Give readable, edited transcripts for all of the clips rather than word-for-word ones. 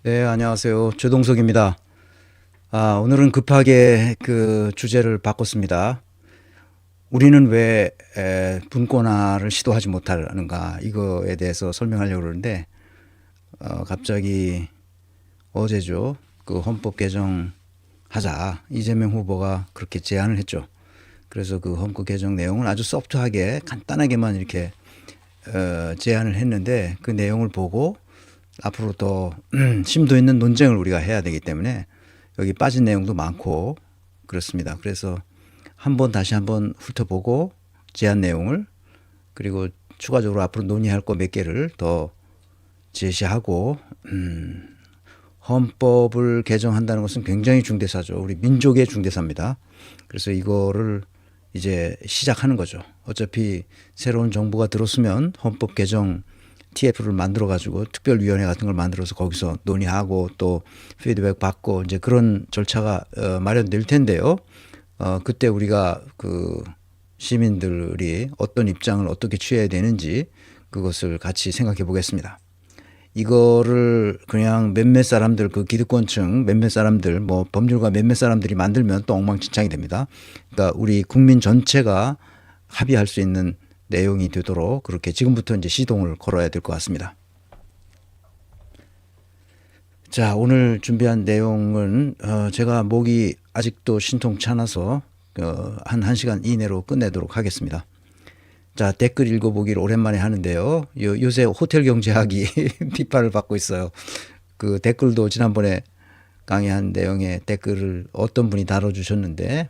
네, 안녕하세요. 조동석입니다. 오늘은 급하게 그 주제를 바꿨습니다. 우리는 왜 분권화를 시도하지 못하는가 이거에 대해서 설명하려고 그러는데 갑자기 어제죠. 그 헌법 개정하자 이재명 후보가 그렇게 제안을 했죠. 그래서 그 헌법 개정 내용을 아주 소프트하게 간단하게만 이렇게 제안을 했는데 그 내용을 보고 앞으로 더 심도 있는 논쟁을 우리가 해야 되기 때문에 여기 빠진 내용도 많고 그렇습니다. 그래서 다시 한번 훑어보고 제안 내용을 그리고 추가적으로 앞으로 논의할 거 몇 개를 더 제시하고 헌법을 개정한다는 것은 굉장히 중대사죠. 우리 민족의 중대사입니다. 그래서 이거를 이제 시작하는 거죠. 어차피 새로운 정부가 들었으면 헌법 개정 TF를 만들어 가지고 특별위원회 같은 걸 만들어서 거기서 논의하고 또 피드백 받고 이제 그런 절차가 마련될 텐데요. 그때 우리가 그 시민들이 어떤 입장을 어떻게 취해야 되는지 그것을 같이 생각해 보겠습니다. 이거를 그냥 몇몇 사람들 그 기득권층 몇몇 사람들 뭐 법률가 몇몇 사람들이 만들면 또 엉망진창이 됩니다. 그러니까 우리 국민 전체가 합의할 수 있는 내용이 되도록 그렇게 지금부터 이제 시동을 걸어야 될 것 같습니다. 자, 오늘 준비한 내용은 제가 목이 아직도 신통치 않아서 한 1시간 이내로 끝내도록 하겠습니다. 자, 댓글 읽어보기를 오랜만에 하는데요. 요새 호텔 경제학이 비판을 받고 있어요. 그 댓글도 지난번에 강의한 내용의 댓글을 어떤 분이 다뤄주셨는데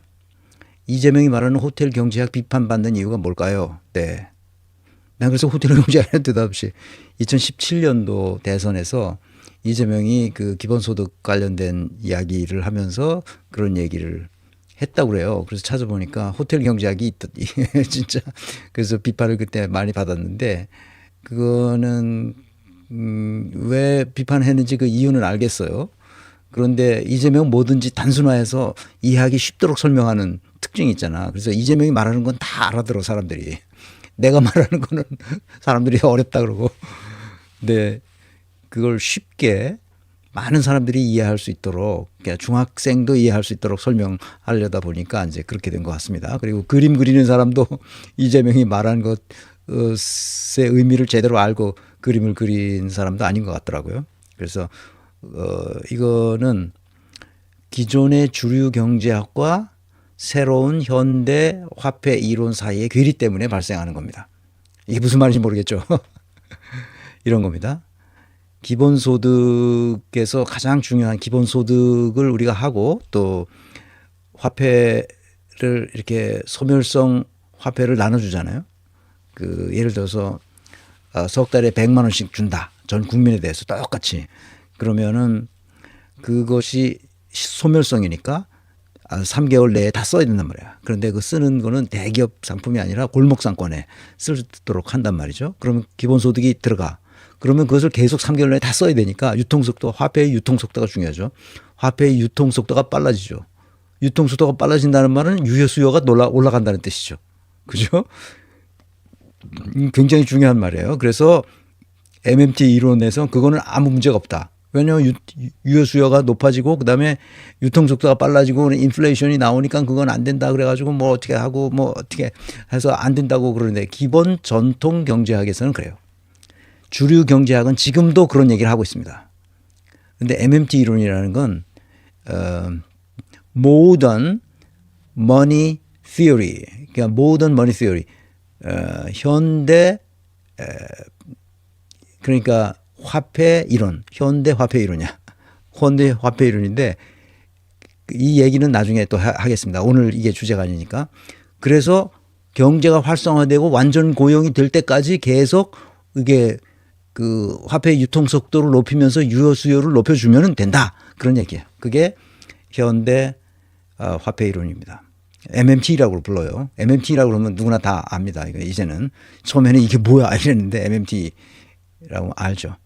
이재명이 말하는 호텔 경제학 비판받는 이유가 뭘까요? 네. 난 그래서 호텔 경제학에 대답없이 2017년도 대선에서 이재명이 그 기본소득 관련된 이야기를 하면서 그런 얘기를 했다고 그래요. 그래서 찾아보니까 호텔 경제학이 있더니 진짜 그래서 비판을 그때 많이 받았는데 그거는 왜 비판했는지 그 이유는 알겠어요. 그런데 이재명 뭐든지 단순화해서 이해하기 쉽도록 설명하는 특징이 있잖아. 그래서 이재명이 말하는 건 다 알아들어 사람들이. 내가 말하는 거는 사람들이 어렵다 그러고. 근데 그걸 쉽게 많은 사람들이 이해할 수 있도록 그러니까 중학생도 이해할 수 있도록 설명하려다 보니까 이제 그렇게 된 것 같습니다. 그리고 그림 그리는 사람도 이재명이 말한 것의 의미를 제대로 알고 그림을 그린 사람도 아닌 것 같더라고요. 그래서 이거는 기존의 주류 경제학과 새로운 현대 화폐 이론 사이의 괴리 때문에 발생하는 겁니다. 이게 무슨 말인지 모르겠죠. 이런 겁니다. 기본소득에서 가장 중요한 기본소득을 우리가 하고 또 화폐를 이렇게 소멸성 화폐를 나눠주잖아요. 그 예를 들어서 석 달에 100만 원씩 준다. 전 국민에 대해서 똑같이. 그러면은 그것이 소멸성이니까 3개월 내에 다 써야 된단 말이야. 그런데 그 쓰는 거는 대기업 상품이 아니라 골목 상권에 쓰도록 한단 말이죠. 그러면 기본소득이 들어가. 그러면 그것을 계속 3개월 내에 다 써야 되니까 유통속도, 화폐의 유통속도가 중요하죠. 화폐의 유통속도가 빨라지죠. 유통속도가 빨라진다는 말은 유효 수요가 올라간다는 뜻이죠. 그죠? 굉장히 중요한 말이에요. 그래서 MMT 이론에서 그거는 아무 문제가 없다. 왜냐하면 유효 수요가 높아지고 그다음에 유통 속도가 빨라지고 인플레이션이 나오니까 그건 안 된다 그래가지고 뭐 어떻게 하고 뭐 어떻게 해서 안 된다고 그러는데 기본 전통 경제학에서는 그래요. 주류 경제학은 지금도 그런 얘기를 하고 있습니다. 그런데 MMT 이론이라는 건 Modern Money Theory, 그러니까 Modern Money Theory, 현대 그러니까 화폐 이론, 현대 화폐 이론이야. 현대 화폐 이론인데 이 얘기는 나중에 또 하겠습니다. 오늘 이게 주제가 아니니까. 그래서 경제가 활성화되고 완전 고용이 될 때까지 계속 이게 그 화폐 유통 속도를 높이면서 유효 수요를 높여주면 된다. 그런 얘기예요. 그게 현대 화폐 이론입니다. MMT라고 불러요. MMT라고 그러면 누구나 다 압니다. 이제는 처음에는 이게 뭐야 이랬는데 MMT라고 알죠.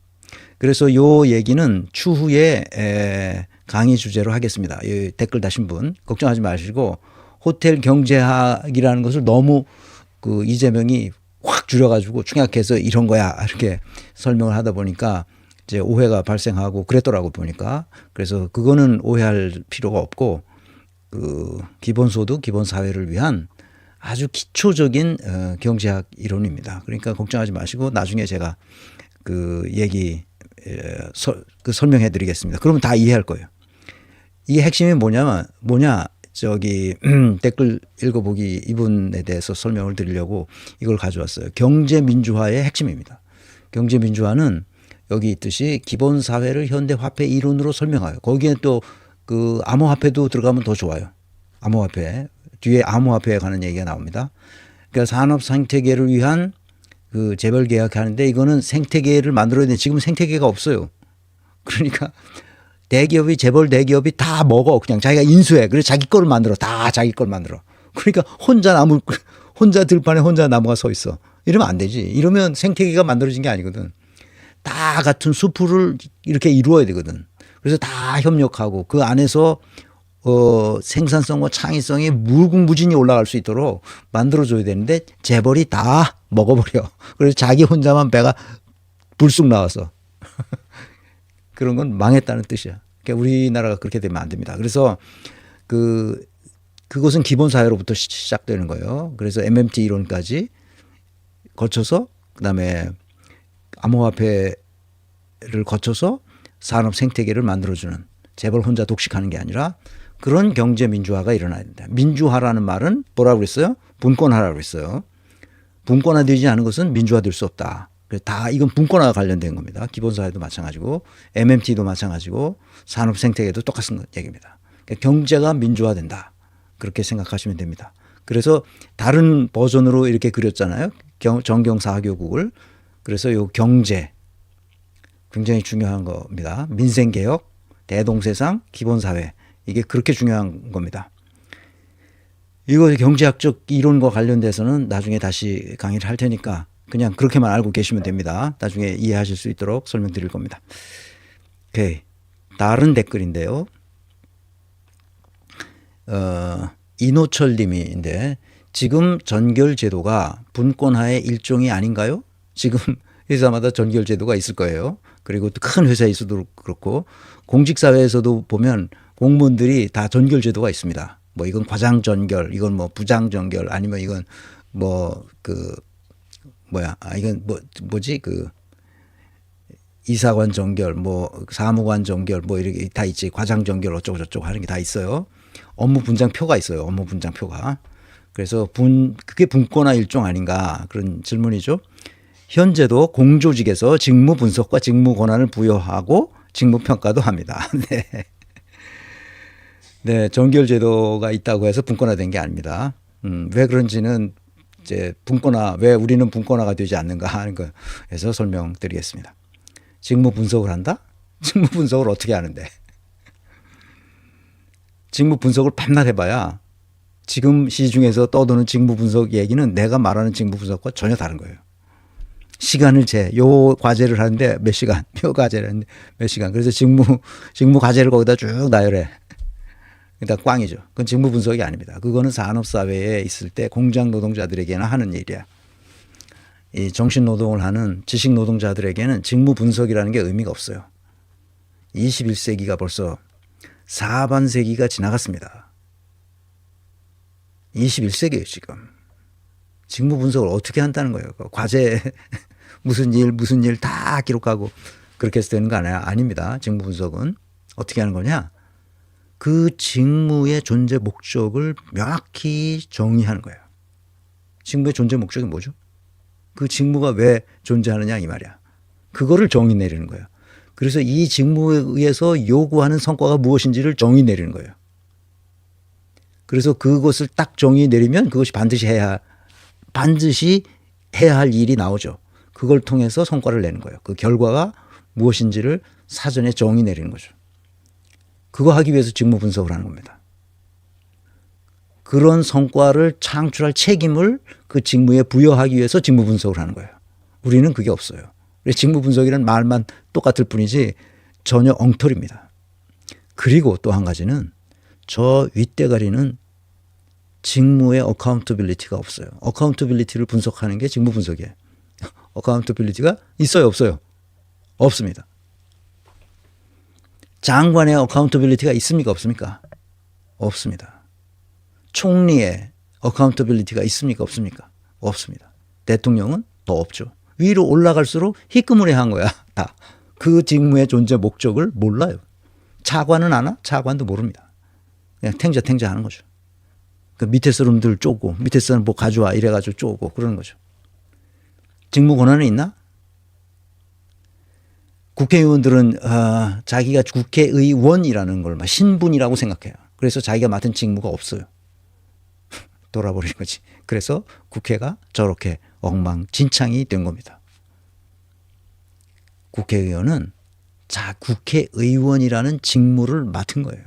그래서 요 얘기는 추후에 강의 주제로 하겠습니다. 이 댓글 다신 분 걱정하지 마시고 호텔 경제학이라는 것을 너무 그 이재명이 확 줄여가지고 충약해서 이런 거야 이렇게 설명을 하다 보니까 이제 오해가 발생하고 그랬더라고 보니까. 그래서 그거는 오해할 필요가 없고 그 기본소득, 기본사회를 위한 아주 기초적인 경제학 이론입니다. 그러니까 걱정하지 마시고 나중에 제가 그 얘기 그 설명해 드리겠습니다. 그러면 다 이해할 거예요. 이 핵심이 뭐냐 저기 댓글 읽어보기 이분에 대해서 설명을 드리려고 이걸 가져왔어요. 경제민주화의 핵심입니다. 경제민주화는 여기 있듯이 기본사회를 현대화폐 이론으로 설명해요. 거기에 또 그 암호화폐도 들어가면 더 좋아요. 암호화폐. 뒤에 암호화폐에 관한 얘기가 나옵니다. 그러니까 산업 생태계를 위한 그 재벌 계약하는데 이거는 생태계를 만들어야 되는데 지금 생태계가 없어요. 그러니까 대기업이 재벌 대기업이 다 먹어. 그냥 자기가 인수해. 그래서 자기 거를 만들어. 다 자기 걸 만들어. 그러니까 혼자 들판에 혼자 나무가 서 있어. 이러면 안 되지. 이러면 생태계가 만들어진 게 아니거든. 다 같은 숲을 이렇게 이루어야 되거든. 그래서 다 협력하고 그 안에서 생산성과 창의성이 무궁무진히 올라갈 수 있도록 만들어줘야 되는데 재벌이 다 먹어버려. 그래서 자기 혼자만 배가 불쑥 나와서 그런 건 망했다는 뜻이야. 그러니까 우리나라가 그렇게 되면 안 됩니다. 그래서 그것은 기본사회로부터 시작되는 거예요. 그래서 MMT 이론까지 거쳐서 그다음에 암호화폐를 거쳐서 산업 생태계를 만들어주는 재벌 혼자 독식하는 게 아니라 그런 경제 민주화가 일어나야 된다. 민주화라는 말은 뭐라고 그랬어요? 분권화라고 그랬어요. 분권화되지 않은 것은 민주화될 수 없다. 다 이건 분권화와 관련된 겁니다. 기본사회도 마찬가지고 MMT도 마찬가지고 산업 생태계도 똑같은 얘기입니다. 그러니까 경제가 민주화된다. 그렇게 생각하시면 됩니다. 그래서 다른 버전으로 이렇게 그렸잖아요. 정경사교국을. 그래서 요 경제 굉장히 중요한 겁니다. 민생개혁, 대동세상, 기본사회. 이게 그렇게 중요한 겁니다. 이거 경제학적 이론과 관련돼서는 나중에 다시 강의를 할 테니까 그냥 그렇게만 알고 계시면 됩니다. 나중에 이해하실 수 있도록 설명드릴 겁니다. 오케이. 다른 댓글인데요. 이노철 님인데 지금 전결제도가 분권화의 일종이 아닌가요? 지금 회사마다 전결제도가 있을 거예요. 그리고 또 큰 회사에서도 그렇고 공직사회에서도 보면 공무원들이 다 전결제도가 있습니다. 뭐 이건 과장 전결, 이건 뭐 부장 전결, 아니면 이건 뭐 이건 뭐지 이사관 전결, 뭐 사무관 전결, 뭐 이렇게 다 있지. 과장 전결 어쩌고 저쩌고 하는 게 다 있어요. 업무 분장표가 있어요. 업무 분장표가. 그래서 그게 분권화 일종 아닌가 그런 질문이죠. 현재도 공조직에서 직무 분석과 직무 권한을 부여하고 직무 평가도 합니다. 네. 네, 전결제도가 있다고 해서 분권화된 게 아닙니다. 왜 그런지는 이제 왜 우리는 분권화가 되지 않는가 하는 거에서 설명드리겠습니다. 직무 분석을 한다? 직무 분석을 어떻게 하는데? 직무 분석을 밤낮 해봐야 지금 시중에서 떠도는 직무 분석 얘기는 내가 말하는 직무 분석과 전혀 다른 거예요. 시간을 요 과제를 하는데 몇 시간, 요 과제를 하는데 몇 시간. 그래서 직무 과제를 거기다 쭉 나열해. 일단 꽝이죠. 그건 직무 분석이 아닙니다. 그거는 산업사회에 있을 때 공장 노동자들에게나 하는 일이야. 이 정신노동을 하는 지식 노동자들에게는 직무 분석이라는 게 의미가 없어요. 21세기가 벌써 사반세기가 지나갔습니다. 21세기예요, 지금. 직무 분석을 어떻게 한다는 거예요. 과제 무슨 일 다 기록하고 그렇게 해서 되는 거 아닙니다. 직무 분석은 어떻게 하는 거냐? 그 직무의 존재 목적을 명확히 정의하는 거예요. 직무의 존재 목적이 뭐죠? 그 직무가 왜 존재하느냐 이 말이야. 그거를 정의 내리는 거예요. 그래서 이 직무에 의해서 요구하는 성과가 무엇인지를 정의 내리는 거예요. 그래서 그것을 딱 정의 내리면 그것이 반드시 해야 할 일이 나오죠. 그걸 통해서 성과를 내는 거예요. 그 결과가 무엇인지를 사전에 정의 내리는 거죠. 그거 하기 위해서 직무 분석을 하는 겁니다. 그런 성과를 창출할 책임을 그 직무에 부여하기 위해서 직무 분석을 하는 거예요. 우리는 그게 없어요. 직무 분석이라는 말만 똑같을 뿐이지 전혀 엉터리입니다. 그리고 또 한 가지는 저 윗대가리는 직무의 어카운터빌리티가 없어요. 어카운터빌리티를 분석하는 게 직무 분석이에요. 어카운터빌리티가 있어요, 없어요? 없습니다. 장관의 어카운터빌리티가 있습니까? 없습니까? 없습니다. 총리의 어카운터빌리티가 있습니까? 없습니까? 없습니다. 대통령은 더 없죠. 위로 올라갈수록 희끄무레한 거야. 다. 그 직무의 존재 목적을 몰라요. 차관은 아나? 차관도 모릅니다. 그냥 탱자 하는 거죠. 그 밑에 사람들 쪼고 밑에 사람 뭐 가져와 이래가지고 쪼고 그러는 거죠. 직무 권한은 있나? 국회의원들은 자기가 국회의원이라는 걸 신분이라고 생각해요. 그래서 자기가 맡은 직무가 없어요. 돌아버린 거지. 그래서 국회가 저렇게 엉망진창이 된 겁니다. 국회의원은 국회의원이라는 직무를 맡은 거예요.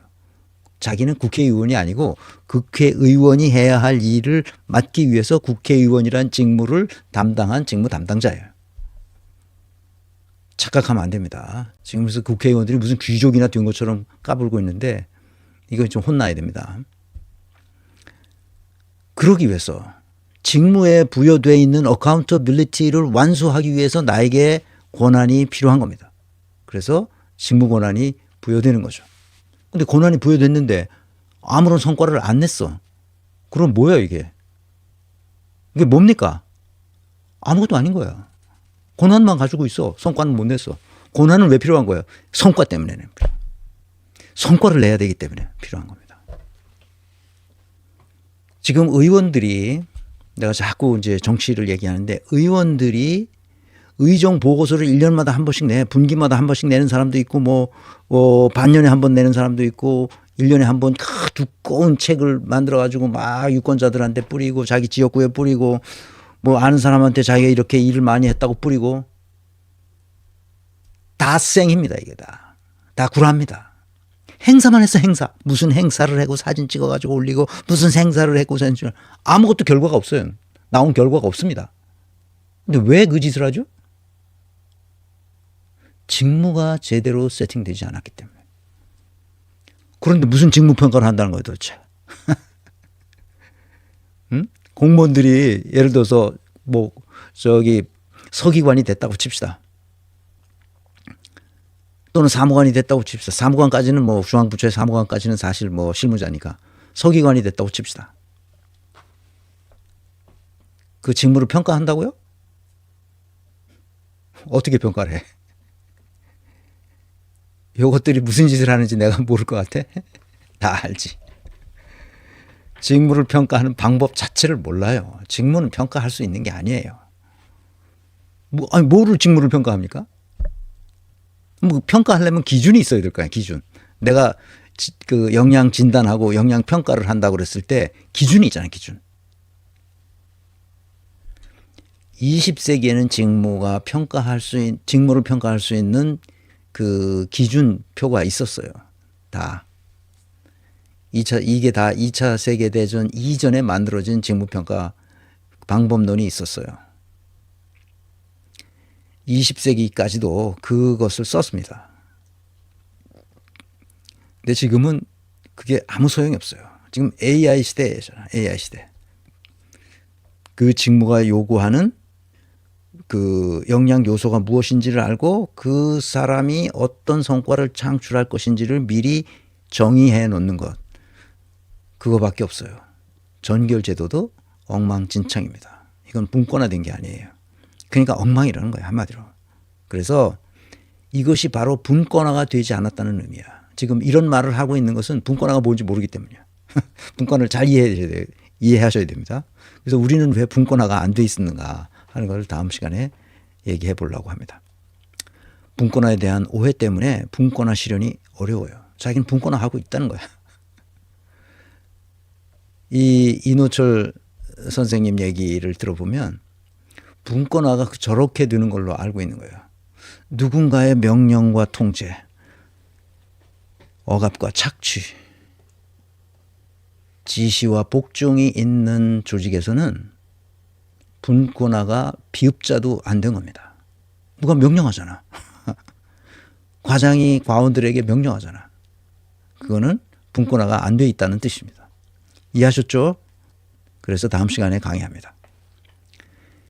자기는 국회의원이 아니고 국회의원이 해야 할 일을 맡기 위해서 국회의원이라는 직무를 담당한 직무 담당자예요. 착각하면 안 됩니다. 지금 그래서 국회의원들이 무슨 귀족이나 된 것처럼 까불고 있는데 이건 좀 혼나야 됩니다. 그러기 위해서 직무에 부여되어 있는 어카운터빌리티를 완수하기 위해서 나에게 권한이 필요한 겁니다. 그래서 직무 권한이 부여되는 거죠. 근데 권한이 부여됐는데 아무런 성과를 안 냈어. 그럼 뭐야 이게? 이게 뭡니까? 아무것도 아닌 거야. 권한만 가지고 있어. 성과는 못 냈어. 권한은 왜 필요한 거예요? 성과 때문에. 성과를 내야 되기 때문에 필요한 겁니다. 지금 의원들이 내가 자꾸 이제 정치를 얘기하는데 의원들이 의정 보고서를 1년마다 한 번씩 분기마다 한 번씩 내는 사람도 있고 반년에 한 번 내는 사람도 있고 1년에 한 번 두꺼운 책을 만들어 가지고 막 유권자들한테 뿌리고 자기 지역구에 뿌리고 뭐 아는 사람한테 자기가 이렇게 일을 많이 했다고 뿌리고 다 쌩입니다. 이게 다 구라입니다. 행사만 했어. 행사. 무슨 행사를 하고 사진 찍어 가지고 올리고 무슨 행사를 했고 아무것도 결과가 없어요. 나온 결과가 없습니다. 근데 왜 그 짓을 하죠? 직무가 제대로 세팅되지 않았기 때문에. 그런데 무슨 직무평가를 한다는 거예요 도대체. 응? 공무원들이 예를 들어서 서기관이 됐다고 칩시다. 또는 사무관이 됐다고 칩시다. 사무관까지는 중앙부처의 사무관까지는 사실 실무자니까 서기관이 됐다고 칩시다. 그 직무를 평가한다고요? 어떻게 평가를 해? 이것들이 무슨 짓을 하는지 내가 모를 것 같아? 다 알지. 직무를 평가하는 방법 자체를 몰라요. 직무는 평가할 수 있는 게 아니에요. 뭐를 직무를 평가합니까? 평가하려면 기준이 있어야 될 거야. 기준. 내가 그 영양 진단하고 영양 평가를 한다고 그랬을 때 기준이 있잖아요. 기준. 20세기에는 직무를 평가할 수 있는 그 기준표가 있었어요. 다. 이게 다 2차 세계대전 이전에 만들어진 직무평가 방법론이 있었어요. 20세기까지도 그것을 썼습니다. 근데 지금은 그게 아무 소용이 없어요. 지금 AI 시대잖아. AI 시대. 그 직무가 요구하는 그 영양 요소가 무엇인지를 알고 그 사람이 어떤 성과를 창출할 것인지를 미리 정의해 놓는 것. 그거밖에 없어요. 전결제도도 엉망진창입니다. 이건 분권화된 게 아니에요. 그러니까 엉망이라는 거예요. 한마디로. 그래서 이것이 바로 분권화가 되지 않았다는 의미야. 지금 이런 말을 하고 있는 것은 분권화가 뭔지 모르기 때문이야. 분권을 잘 이해하셔야 됩니다. 그래서 우리는 왜 분권화가 안 돼 있었는가 하는 걸 다음 시간에 얘기해 보려고 합니다. 분권화에 대한 오해 때문에 분권화 실현이 어려워요. 자기는 분권화하고 있다는 거야. 이 이노철 선생님 얘기를 들어보면 분권화가 저렇게 되는 걸로 알고 있는 거예요. 누군가의 명령과 통제, 억압과 착취, 지시와 복종이 있는 조직에서는 분권화가 비읍자도 안 된 겁니다. 누가 명령하잖아. 과장이 과원들에게 명령하잖아. 그거는 분권화가 안 돼 있다는 뜻입니다. 이해하셨죠? 그래서 다음 시간에 강의합니다.